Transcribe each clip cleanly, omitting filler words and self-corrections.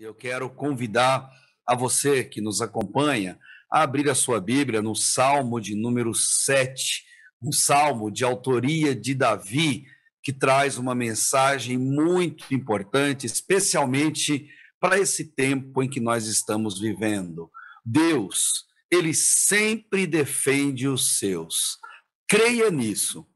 Eu quero convidar a você que nos acompanha a abrir a sua Bíblia no Salmo de número 7, um salmo de autoria de Davi, que traz uma mensagem muito importante, especialmente para esse tempo em que nós estamos vivendo. Deus, ele sempre defende os seus. Creia nisso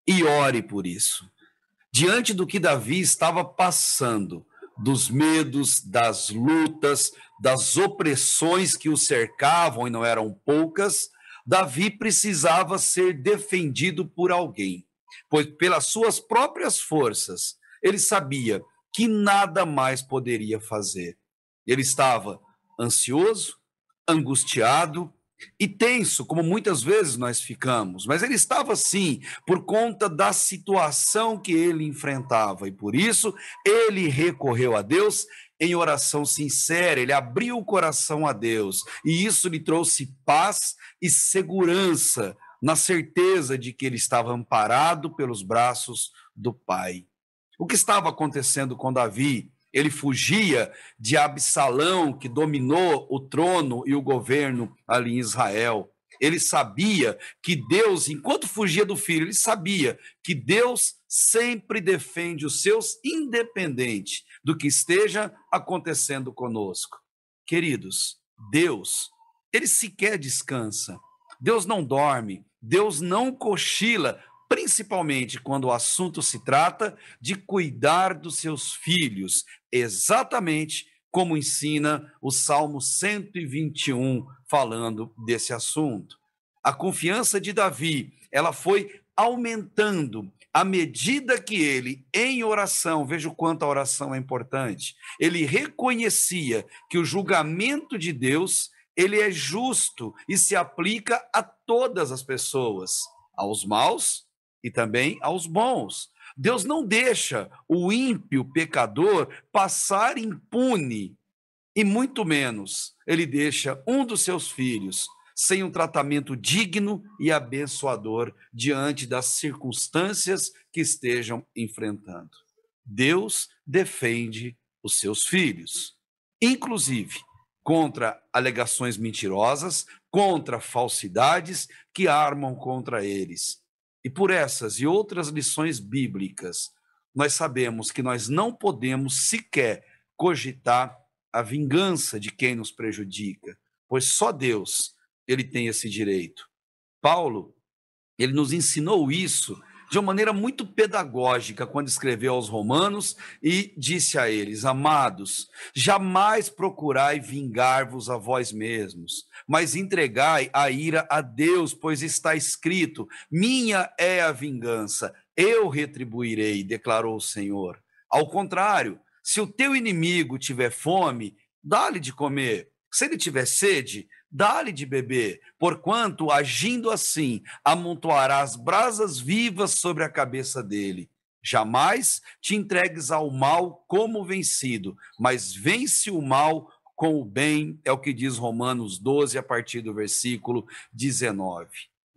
e ore por isso. Diante do que Davi estava passando, dos medos, das lutas, das opressões que o cercavam, e não eram poucas, Davi precisava ser defendido por alguém, pois pelas suas próprias forças, ele sabia que nada mais poderia fazer. Ele estava ansioso, angustiado e tenso, como muitas vezes nós ficamos, mas ele estava assim por conta da situação que ele enfrentava, e por isso ele recorreu a Deus em oração sincera, ele abriu o coração a Deus, e isso lhe trouxe paz e segurança, na certeza de que ele estava amparado pelos braços do Pai. O que estava acontecendo com Davi? Ele fugia de Absalão, que dominou o trono e o governo ali em Israel. Ele sabia que Deus, enquanto fugia do filho, ele sabia que Deus sempre defende os seus, independente do que esteja acontecendo conosco. Queridos, Deus, ele sequer descansa. Deus não dorme, Deus não cochila, principalmente quando o assunto se trata de cuidar dos seus filhos, exatamente como ensina o Salmo 121, falando desse assunto. A confiança de Davi, ela foi aumentando à medida que ele, em oração, veja o quanto a oração é importante, ele reconhecia que o julgamento de Deus, ele é justo e se aplica a todas as pessoas, aos maus e também aos bons. Deus não deixa o ímpio pecador passar impune, e muito menos ele deixa um dos seus filhos sem um tratamento digno e abençoador diante das circunstâncias que estejam enfrentando. Deus defende os seus filhos, inclusive contra alegações mentirosas, contra falsidades que armam contra eles. E por essas e outras lições bíblicas, nós sabemos que nós não podemos sequer cogitar a vingança de quem nos prejudica, pois só Deus, ele tem esse direito. Paulo, ele nos ensinou isso de uma maneira muito pedagógica quando escreveu aos Romanos e disse a eles: amados, jamais procurai vingar-vos a vós mesmos, mas entregai a ira a Deus, pois está escrito: minha é a vingança, eu retribuirei, declarou o Senhor. Ao contrário, se o teu inimigo tiver fome, dá-lhe de comer. Se ele tiver sede, dá-lhe de beber, porquanto, agindo assim, amontoarás brasas vivas sobre a cabeça dele. Jamais te entregues ao mal como vencido, mas vence o mal com o bem, é o que diz Romanos 12, a partir do versículo 19.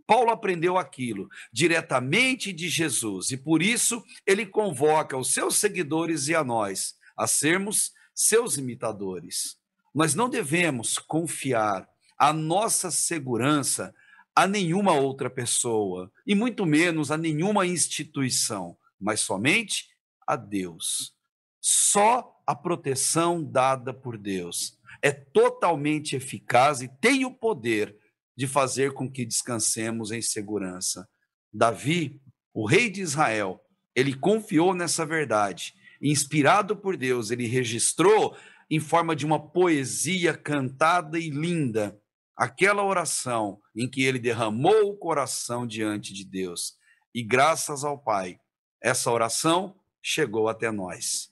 Paulo aprendeu aquilo diretamente de Jesus, e por isso ele convoca os seus seguidores e a nós a sermos seus imitadores. Nós não devemos confiar a nossa segurança a nenhuma outra pessoa, e muito menos a nenhuma instituição, mas somente a Deus. Só a proteção dada por Deus é totalmente eficaz e tem o poder de fazer com que descansemos em segurança. Davi, o rei de Israel, ele confiou nessa verdade. Inspirado por Deus, ele registrou em forma de uma poesia cantada e linda aquela oração em que ele derramou o coração diante de Deus. E graças ao Pai, essa oração chegou até nós.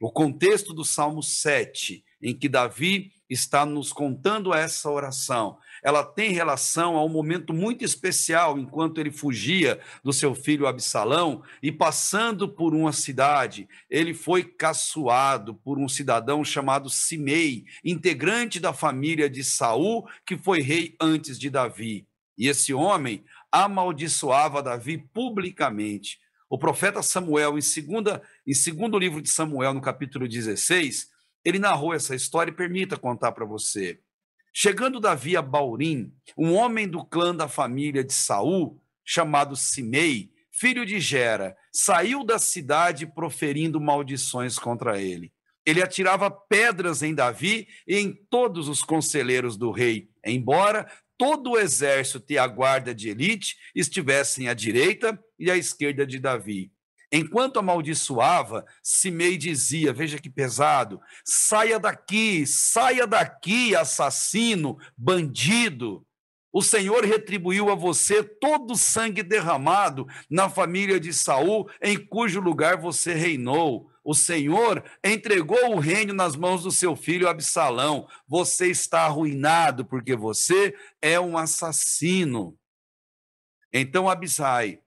O contexto do Salmo 7, em que Davi está nos contando essa oração, ela tem relação a um momento muito especial, enquanto ele fugia do seu filho Absalão e passando por uma cidade, ele foi caçoado por um cidadão chamado Simei, integrante da família de Saul, que foi rei antes de Davi. E esse homem amaldiçoava Davi publicamente. O profeta Samuel, em segundo livro de Samuel, no capítulo 16, Ele narrou essa história e permita contar para você. Chegando Davi a Baurim, um homem do clã da família de Saul, chamado Simei, filho de Gera, saiu da cidade proferindo maldições contra ele. Ele atirava pedras em Davi e em todos os conselheiros do rei, embora todo o exército e a guarda de elite estivessem à direita e à esquerda de Davi. Enquanto amaldiçoava, Simei dizia, veja que pesado, saia daqui, assassino, bandido. O Senhor retribuiu a você todo o sangue derramado na família de Saul, em cujo lugar você reinou. O Senhor entregou o reino nas mãos do seu filho Absalão. Você está arruinado porque você é um assassino. Então Abisai,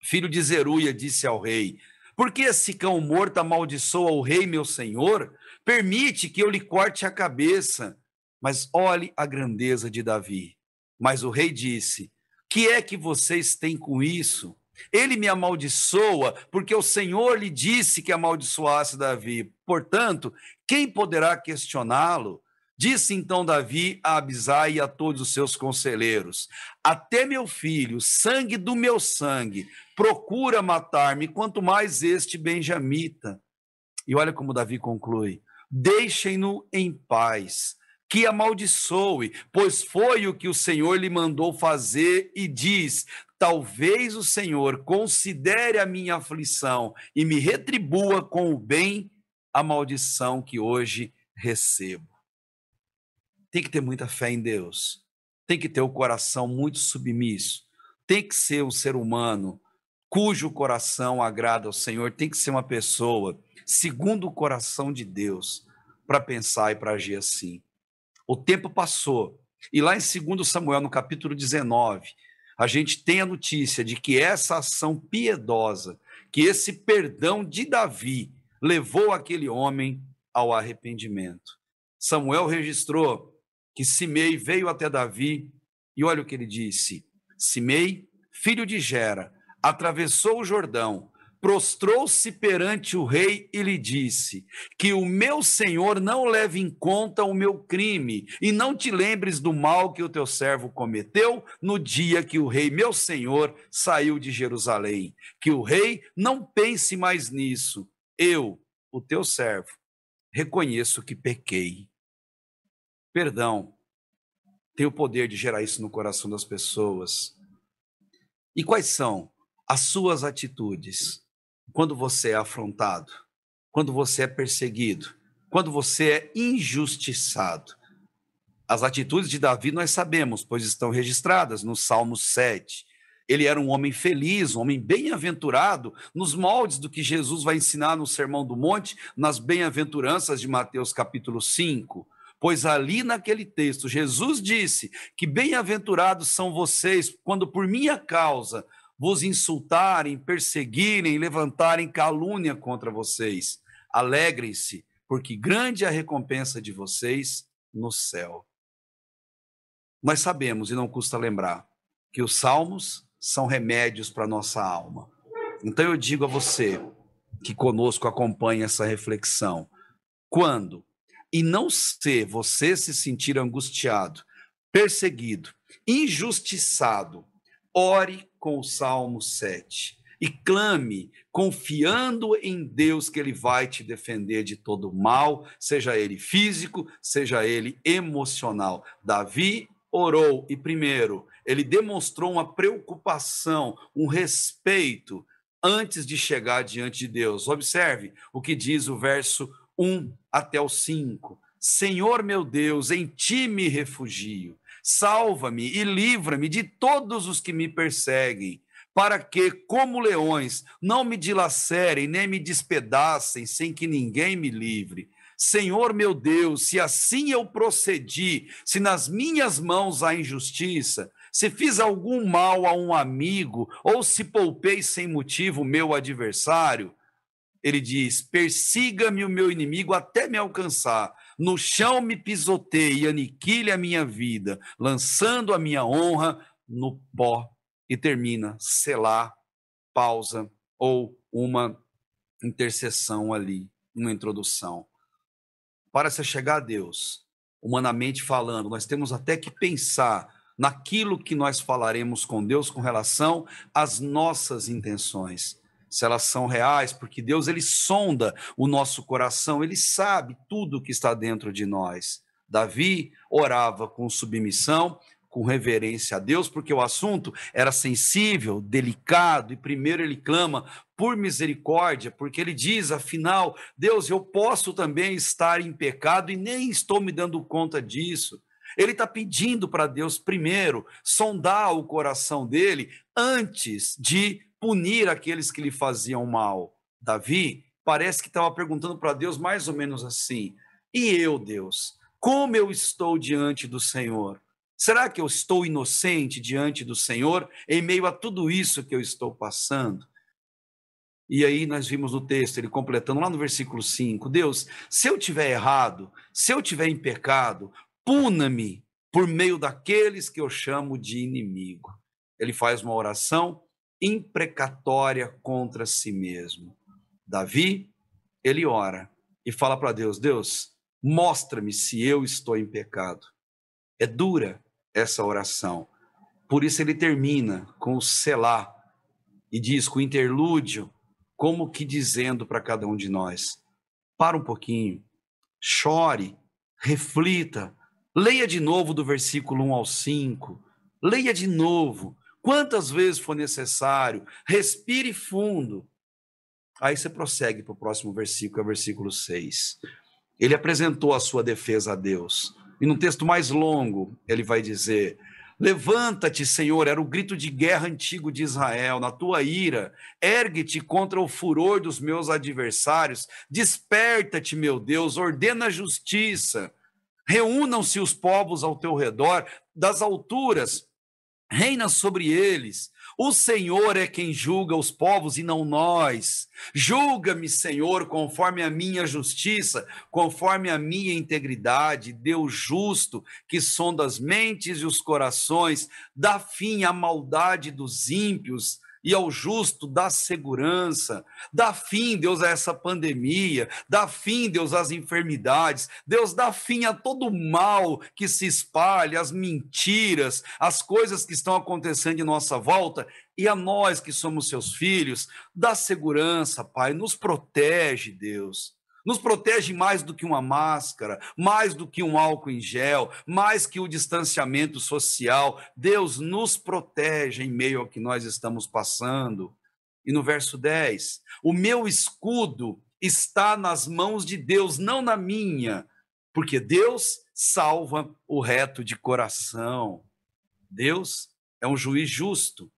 filho de Zeruia, disse ao rei: por que esse cão morto amaldiçoa o rei, meu senhor? Permite que eu lhe corte a cabeça. Mas olhe a grandeza de Davi. Mas o rei disse: que é que vocês têm com isso? Ele me amaldiçoa porque o Senhor lhe disse que amaldiçoasse Davi. Portanto, quem poderá questioná-lo? Disse então Davi a Abisai e a todos os seus conselheiros: até meu filho, sangue do meu sangue, procura matar-me, quanto mais este benjamita. E olha como Davi conclui: deixem-no em paz, que amaldiçoe, pois foi o que o Senhor lhe mandou fazer, e diz: talvez o Senhor considere a minha aflição e me retribua com o bem a maldição que hoje recebo. Tem que ter muita fé em Deus, tem que ter o coração muito submisso, tem que ser um ser humano cujo coração agrada ao Senhor, tem que ser uma pessoa segundo o coração de Deus para pensar e para agir assim. O tempo passou e lá em 2 Samuel, no capítulo 19, a gente tem a notícia de que essa ação piedosa, que esse perdão de Davi levou aquele homem ao arrependimento. Samuel registrou que Simei veio até Davi e olha o que ele disse: Simei, filho de Gera, atravessou o Jordão, prostrou-se perante o rei e lhe disse: que o meu senhor não leve em conta o meu crime e não te lembres do mal que o teu servo cometeu no dia que o rei, meu senhor, saiu de Jerusalém. Que o rei não pense mais nisso. Eu, o teu servo, reconheço que pequei. Perdão tem o poder de gerar isso no coração das pessoas. E quais são as suas atitudes quando você é afrontado, quando você é perseguido, quando você é injustiçado? As atitudes de Davi nós sabemos, pois estão registradas no Salmo 7. Ele era um homem feliz, um homem bem-aventurado, nos moldes do que Jesus vai ensinar no Sermão do Monte, nas bem-aventuranças de Mateus capítulo 5. Pois ali naquele texto, Jesus disse que bem-aventurados são vocês quando por minha causa vos insultarem, perseguirem, levantarem calúnia contra vocês. Alegrem-se, porque grande é a recompensa de vocês no céu. Nós sabemos, e não custa lembrar, que os salmos são remédios para a nossa alma. Então eu digo a você que conosco acompanha essa reflexão: quando e não ser você se sentir angustiado, perseguido, injustiçado, ore com o Salmo 7 e clame, confiando em Deus que Ele vai te defender de todo mal, seja ele físico, seja ele emocional. Davi orou e, primeiro, ele demonstrou uma preocupação, um respeito antes de chegar diante de Deus. Observe o que diz o verso 1 até o 5. Senhor meu Deus, em ti me refugio. Salva-me e livra-me de todos os que me perseguem, para que, como leões, não me dilacerem nem me despedacem, sem que ninguém me livre. Senhor meu Deus, se assim eu procedi, se nas minhas mãos há injustiça, se fiz algum mal a um amigo, ou se poupei sem motivo o meu adversário, ele diz: persiga-me o meu inimigo até me alcançar. No chão me pisoteie e aniquile a minha vida, lançando a minha honra no pó. E termina, selá, pausa, ou uma intercessão ali, uma introdução. para se chegar a Deus, humanamente falando, nós temos até que pensar naquilo que nós falaremos com Deus com relação às nossas intenções, se elas são reais, porque Deus, ele sonda o nosso coração, ele sabe tudo que está dentro de nós. Davi orava com submissão, com reverência a Deus, porque o assunto era sensível, delicado, e primeiro ele clama por misericórdia, porque ele diz, afinal, Deus, eu posso também estar em pecado e nem estou me dando conta disso. Ele está pedindo para Deus primeiro sondar o coração dele antes de punir aqueles que lhe faziam mal. Davi parece que estava perguntando para Deus mais ou menos assim: e eu, Deus, como eu estou diante do Senhor? Será que eu estou inocente diante do Senhor em meio a tudo isso que eu estou passando? E aí nós vimos no texto, ele completando lá no versículo 5, Deus, se eu tiver errado, se eu tiver em pecado, puna-me por meio daqueles que eu chamo de inimigo. Ele faz uma oração imprecatória contra si mesmo. Davi, ele ora e fala para Deus, Deus, mostra-me se eu estou em pecado. É dura essa oração. Por isso ele termina com o selá e diz com o interlúdio, como que dizendo para cada um de nós, para um pouquinho, chore, reflita, leia de novo do versículo 1 ao 5, leia de novo, quantas vezes for necessário, respire fundo. Aí você prossegue para o próximo versículo, é o versículo 6. Ele apresentou a sua defesa a Deus. E no texto mais longo, ele vai dizer, levanta-te, Senhor, era o grito de guerra antigo de Israel, na tua ira, ergue-te contra o furor dos meus adversários, desperta-te, meu Deus, ordena a justiça, reúnam-se os povos ao teu redor, das alturas, reina sobre eles. O Senhor é quem julga os povos e não nós. Julga-me, Senhor, conforme a minha justiça, conforme a minha integridade. Deus justo, que sonda as mentes e os corações, dá fim à maldade dos ímpios e ao justo dá segurança. Dá fim, Deus, a essa pandemia. Dá fim, Deus, às enfermidades. Deus dá fim a todo o mal que se espalha, as mentiras, as coisas que estão acontecendo em nossa volta. E a nós que somos seus filhos, dá segurança, Pai, nos protege, Deus. Nos protege mais do que uma máscara, mais do que um álcool em gel, mais que o distanciamento social. Deus nos protege em meio ao que nós estamos passando. E no verso 10, o meu escudo está nas mãos de Deus, não na minha, porque Deus salva o reto de coração. Deus é um juiz justo,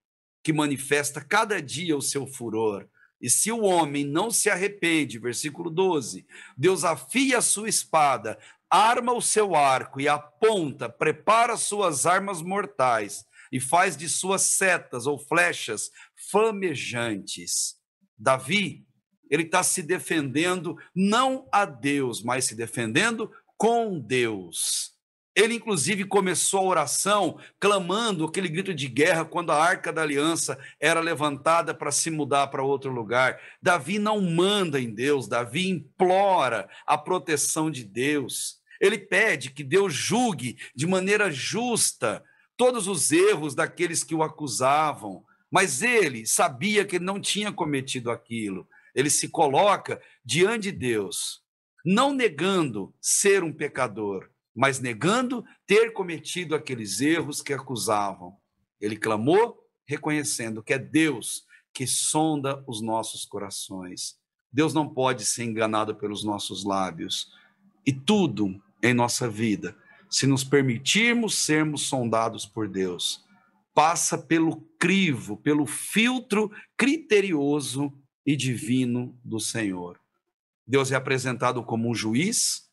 que manifesta cada dia o seu furor. E se o homem não se arrepende, versículo 12, Deus afia a sua espada, arma o seu arco e aponta, prepara suas armas mortais e faz de suas setas ou flechas flamejantes. Davi, ele está se defendendo não a Deus, mas se defendendo com Deus. Ele, inclusive, começou a oração clamando aquele grito de guerra quando a Arca da Aliança era levantada para se mudar para outro lugar. Davi não manda em Deus, Davi implora a proteção de Deus. Ele pede que Deus julgue de maneira justa todos os erros daqueles que o acusavam. Mas ele sabia que ele não tinha cometido aquilo. Ele se coloca diante de Deus, não negando ser um pecador, mas negando ter cometido aqueles erros que acusavam. Ele clamou, reconhecendo que é Deus que sonda os nossos corações. Deus não pode ser enganado pelos nossos lábios. E tudo em nossa vida, se nos permitirmos sermos sondados por Deus, passa pelo crivo, pelo filtro criterioso e divino do Senhor. Deus é apresentado como um juiz.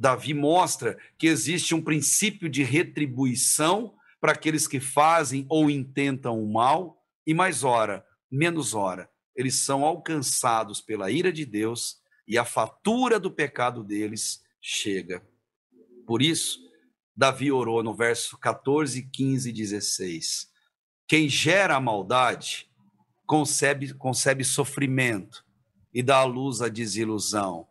Davi mostra que existe um princípio de retribuição para aqueles que fazem ou intentam o mal, e mais ora, menos ora, eles são alcançados pela ira de Deus e a fatura do pecado deles chega. Por isso, Davi orou no verso 14, 15 e 16. Quem gera a maldade concebe sofrimento e dá à luz a desilusão.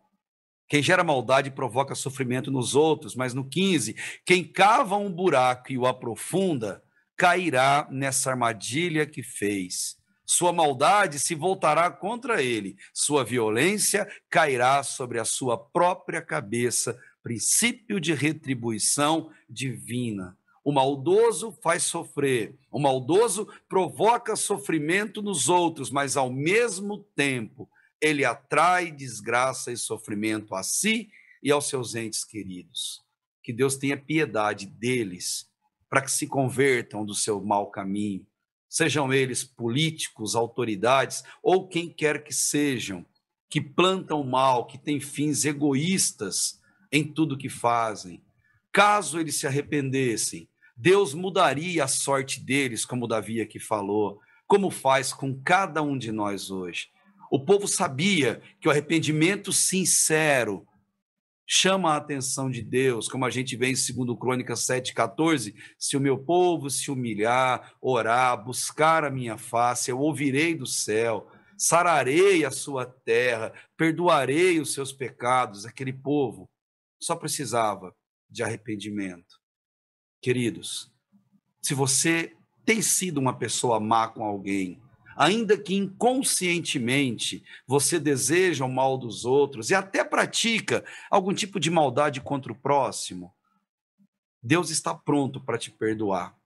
Quem gera maldade provoca sofrimento nos outros, mas no 15, quem cava um buraco e o aprofunda, cairá nessa armadilha que fez. Sua maldade se voltará contra ele, sua violência cairá sobre a sua própria cabeça, princípio de retribuição divina. O maldoso faz sofrer, o maldoso provoca sofrimento nos outros, mas ao mesmo tempo ele atrai desgraça e sofrimento a si e aos seus entes queridos. Que Deus tenha piedade deles, para que se convertam do seu mau caminho, sejam eles políticos, autoridades ou quem quer que sejam, que plantam mal, que têm fins egoístas em tudo que fazem. Caso eles se arrependessem, Deus mudaria a sorte deles, como Davi aqui falou, como faz com cada um de nós hoje. O povo sabia que o arrependimento sincero chama a atenção de Deus, como a gente vê em 2 Crônicas 7,14, se o meu povo se humilhar, orar, buscar a minha face, eu ouvirei do céu, sararei a sua terra, perdoarei os seus pecados. Aquele povo só precisava de arrependimento. Queridos, se você tem sido uma pessoa má com alguém, ainda que inconscientemente você deseja o mal dos outros e até pratica algum tipo de maldade contra o próximo, Deus está pronto para te perdoar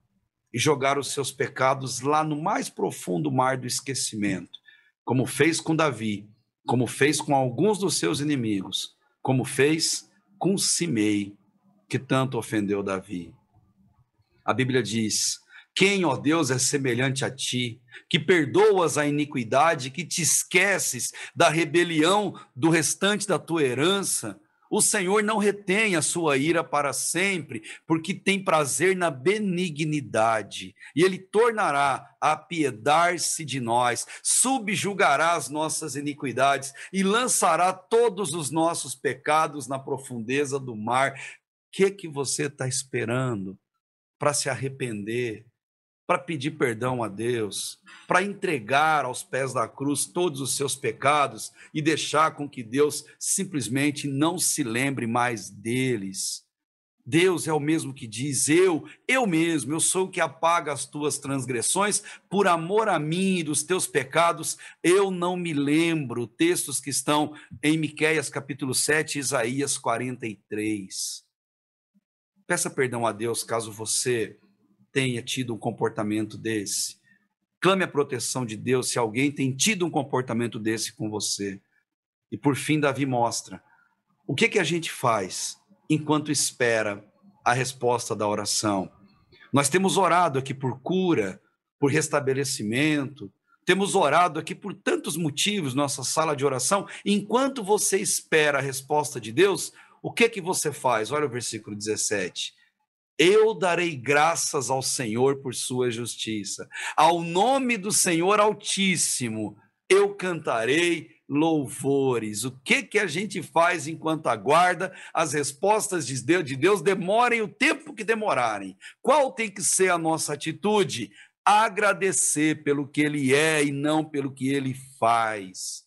e jogar os seus pecados lá no mais profundo mar do esquecimento, como fez com Davi, como fez com alguns dos seus inimigos, como fez com Simei, que tanto ofendeu Davi. A Bíblia diz: quem, ó Deus, é semelhante a ti, que perdoas a iniquidade, que te esqueces da rebelião do restante da tua herança? O Senhor não retém a sua ira para sempre, porque tem prazer na benignidade, e Ele tornará a apiedar-se de nós, subjugará as nossas iniquidades e lançará todos os nossos pecados na profundeza do mar. O que você está esperando para se arrepender, para pedir perdão a Deus, para entregar aos pés da cruz todos os seus pecados e deixar com que Deus simplesmente não se lembre mais deles? Deus é o mesmo que diz: eu mesmo, eu sou o que apaga as tuas transgressões, por amor a mim e dos teus pecados, eu não me lembro. Textos que estão em Miqueias capítulo 7, Isaías 43. Peça perdão a Deus caso você tenha tido um comportamento desse. Clame a proteção de Deus se alguém tem tido um comportamento desse com você. E por fim, Davi mostra o que a gente faz enquanto espera a resposta da oração. Nós temos orado aqui por cura, por restabelecimento, temos orado aqui por tantos motivos, nossa sala de oração. Enquanto você espera a resposta de Deus, o que você faz? Olha o versículo 17. Eu darei graças ao Senhor por sua justiça. Ao nome do Senhor Altíssimo, eu cantarei louvores. O que a gente faz enquanto aguarda as respostas de Deus, demorem o tempo que demorarem? Qual tem que ser a nossa atitude? Agradecer pelo que Ele é e não pelo que Ele faz.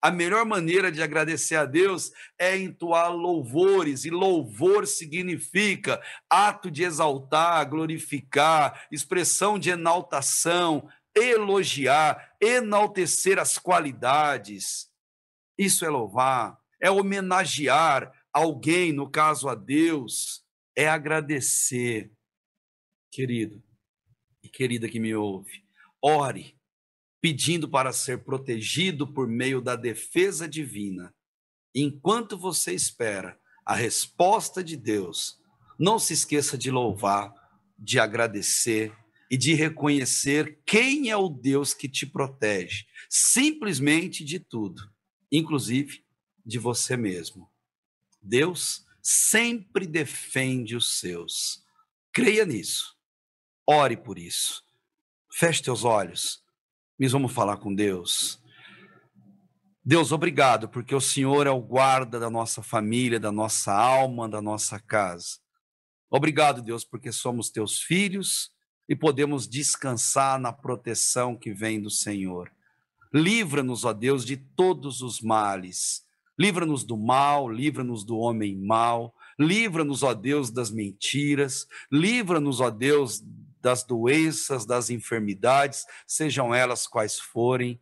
A melhor maneira de agradecer a Deus é entoar louvores, e louvor significa ato de exaltar, glorificar, expressão de enaltação, elogiar, enaltecer as qualidades. Isso é louvar, é homenagear alguém, no caso a Deus, é agradecer. Querido e querida que me ouve, ore, pedindo para ser protegido por meio da defesa divina. Enquanto você espera a resposta de Deus, não se esqueça de louvar, de agradecer e de reconhecer quem é o Deus que te protege, simplesmente de tudo, inclusive de você mesmo. Deus sempre defende os seus. Creia nisso. Ore por isso. Feche teus olhos. Mas vamos falar com Deus. Deus, obrigado, porque o Senhor é o guarda da nossa família, da nossa alma, da nossa casa. Obrigado, Deus, porque somos teus filhos e podemos descansar na proteção que vem do Senhor. Livra-nos, ó Deus, de todos os males. Livra-nos do mal, livra-nos do homem mau, livra-nos, ó Deus, das mentiras, livra-nos, ó Deus, das doenças, das enfermidades, sejam elas quais forem.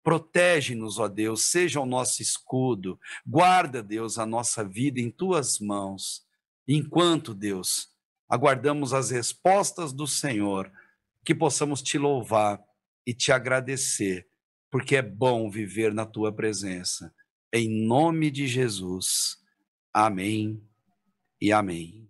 Protege-nos, ó Deus, seja o nosso escudo. Guarda, Deus, a nossa vida em tuas mãos. Enquanto, Deus, aguardamos as respostas do Senhor, que possamos te louvar e te agradecer, porque é bom viver na tua presença. Em nome de Jesus. Amém e amém.